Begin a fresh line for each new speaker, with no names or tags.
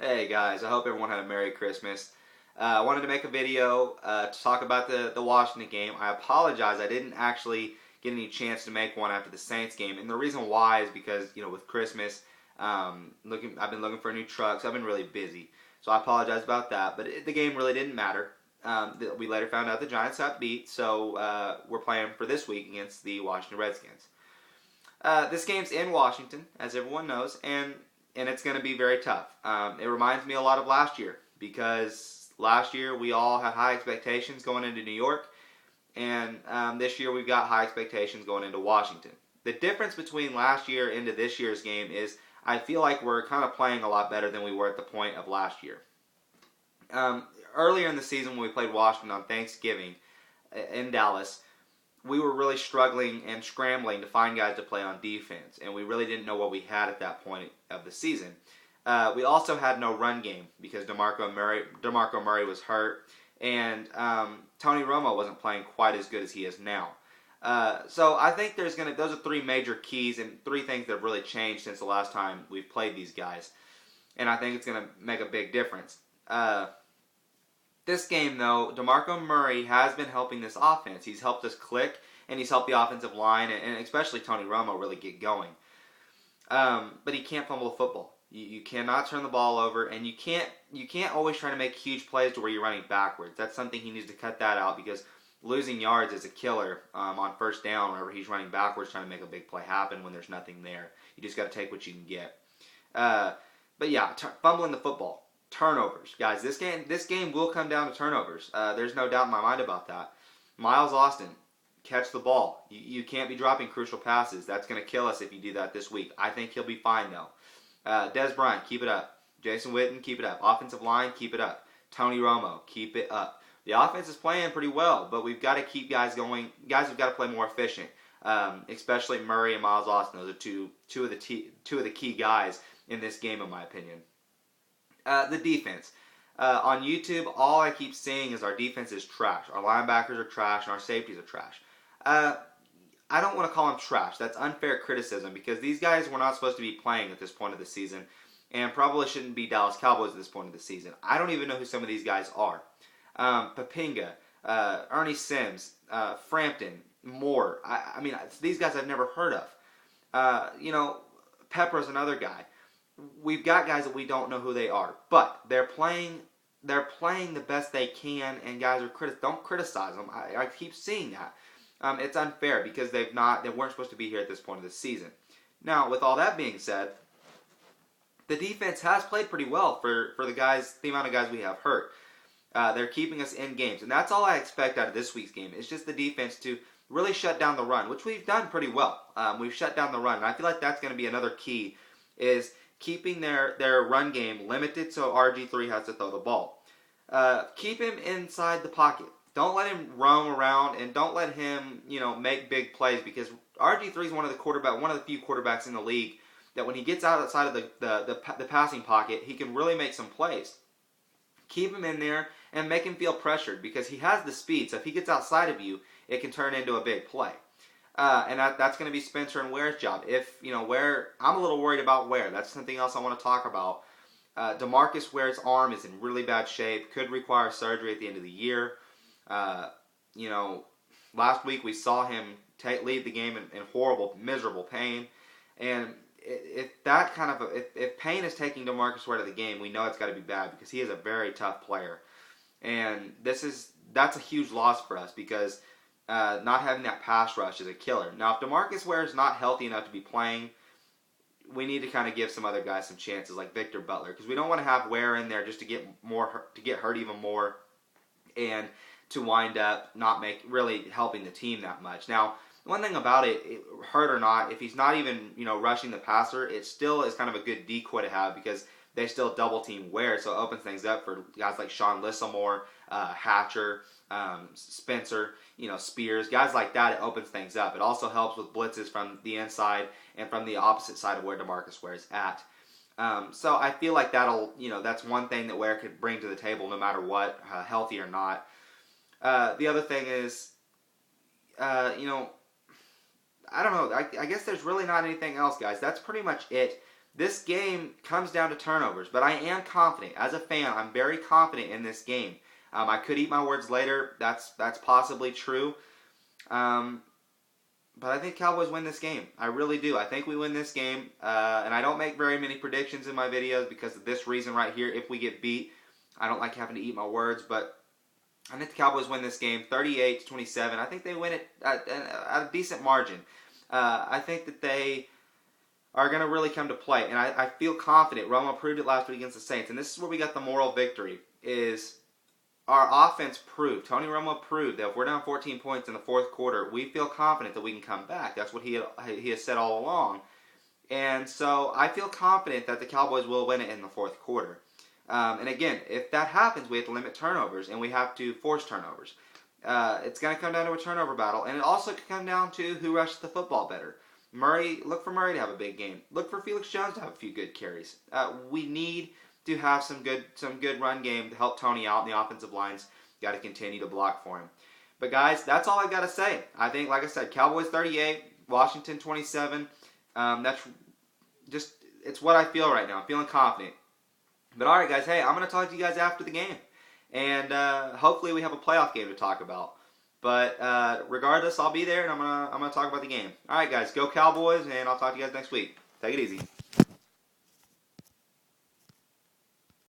Hey guys, I hope everyone had a Merry Christmas. I wanted to make a video to talk about the Washington game. I apologize, I didn't actually get any chance to make one after the Saints game, and the reason why is because with Christmas, I've been looking for a new truck, so I've been really busy. So I apologize about that. But the game really didn't matter. We later found out the Giants got beat, so we're playing for this week against the Washington Redskins. This game's in Washington, as everyone knows, and it's going to be very tough. It reminds me a lot of last year because last year we all had high expectations going into New York, and this year we've got high expectations going into Washington. The difference between last year into this year's game is I feel like we're kind of playing a lot better than we were at the point of last year. Earlier in the season when we played Washington on Thanksgiving in Dallas, we were really struggling and scrambling to find guys to play on defense, and we really didn't know what we had at that point of the season. We also had no run game because DeMarco Murray was hurt, and Tony Romo wasn't playing quite as good as he is now. So I think those are three major keys and three things that have really changed since the last time we've played these guys, and I think it's going to make a big difference. This game, though, DeMarco Murray has been helping this offense. He's helped us click, and he's helped the offensive line, and especially Tony Romo, really get going. But he can't fumble the football. You cannot turn the ball over, and you can't always try to make huge plays to where you're running backwards. That's something he needs to cut that out because losing yards is a killer on first down whenever he's running backwards trying to make a big play happen when there's nothing there. You just got to take what you can get. But yeah, fumbling the football. Turnovers, guys. This game will come down to turnovers. There's no doubt in my mind about that. Miles Austin, catch the ball. You can't be dropping crucial passes. That's going to kill us if you do that this week. I think he'll be fine though. Des Bryant, keep it up. Jason Witten, keep it up. Offensive line, keep it up. Tony Romo, keep it up. The offense is playing pretty well, but we've got to keep guys going. Guys have got to play more efficient, especially Murray and Miles Austin. Those are two of the key guys in this game, in my opinion. The defense. On YouTube, all I keep seeing is our defense is trash. Our linebackers are trash, and our safeties are trash. I don't want to call them trash. That's unfair criticism because these guys were not supposed to be playing at this point of the season and probably shouldn't be Dallas Cowboys at this point of the season. I don't even know who some of these guys are. Papinga, Ernie Sims, Frampton, Moore. I mean, these guys I've never heard of. Pepper's another guy. We've got guys that we don't know who they are, but they're playing the best they can, and guys don't criticize them. I keep seeing that. It's unfair because they weren't supposed to be here at this point of the season. Now, with all that being said, the defense has played pretty well for the amount of guys we have hurt. They're keeping us in games, and that's all I expect out of this week's game. It's just the defense to really shut down the run, which we've done pretty well. We've shut down the run, and I feel like that's going to be another key is keeping their run game limited so RG3 has to throw the ball. Keep him inside the pocket. Don't let him roam around, and don't let him, make big plays because RG3 is one of the few quarterbacks in the league that when he gets outside of the passing pocket, he can really make some plays. Keep him in there and make him feel pressured because he has the speed. So if he gets outside of you, it can turn into a big play. And that's going to be Spencer and Ware's job. Ware, I'm a little worried about Ware. That's something else I want to talk about. DeMarcus Ware's arm is in really bad shape. Could require surgery at the end of the year. Last week we saw him leave the game in horrible, miserable pain. And if pain is taking DeMarcus Ware to the game, we know it's got to be bad because he is a very tough player. And that's a huge loss for us because not having that pass rush is a killer. Now, if DeMarcus Ware is not healthy enough to be playing, we need to kind of give some other guys some chances, like Victor Butler, because we don't want to have Ware in there just to get hurt even more, and to wind up not really helping the team that much. Now, one thing about it, hurt or not, if he's not even rushing the passer, it still is kind of a good decoy to have because they still double team Ware, so it opens things up for guys like Sean Lissamore, Hatcher, Spencer, Spears, guys like that. It opens things up. It also helps with blitzes from the inside and from the opposite side of where DeMarcus Ware is at. So I feel like that's one thing that Ware could bring to the table no matter what, healthy or not. The other thing is, I don't know. I guess there's really not anything else, guys. That's pretty much it. This game comes down to turnovers, but I am confident. As a fan, I'm very confident in this game. I could eat my words later. That's possibly true. But I think Cowboys win this game. I really do. I think we win this game. And I don't make very many predictions in my videos because of this reason right here. If we get beat, I don't like having to eat my words. But I think the Cowboys win this game 38-27. I think they win it at a decent margin. I think that they are going to really come to play. And I feel confident. Romo proved it last week against the Saints. And this is where we got the moral victory. Is our offense proved, Tony Romo proved that if we're down 14 points in the fourth quarter, we feel confident that we can come back. That's what he has said all along. And so I feel confident that the Cowboys will win it in the fourth quarter. And again, if that happens, we have to limit turnovers and we have to force turnovers. It's going to come down to a turnover battle. And it also could come down to who rushes the football better. Look for Murray to have a big game. Look for Felix Jones to have a few good carries. We need to have some good run game to help Tony out in the offensive lines. Got to continue to block for him. But guys, that's all I've got to say. I think, like I said, Cowboys 38, Washington 27. That's just, it's what I feel right now. I'm feeling confident. But all right, guys, hey, I'm going to talk to you guys after the game. And hopefully we have a playoff game to talk about. But regardless, I'll be there and I'm gonna talk about the game. All right, guys, go Cowboys, and I'll talk to you guys next week. Take it easy.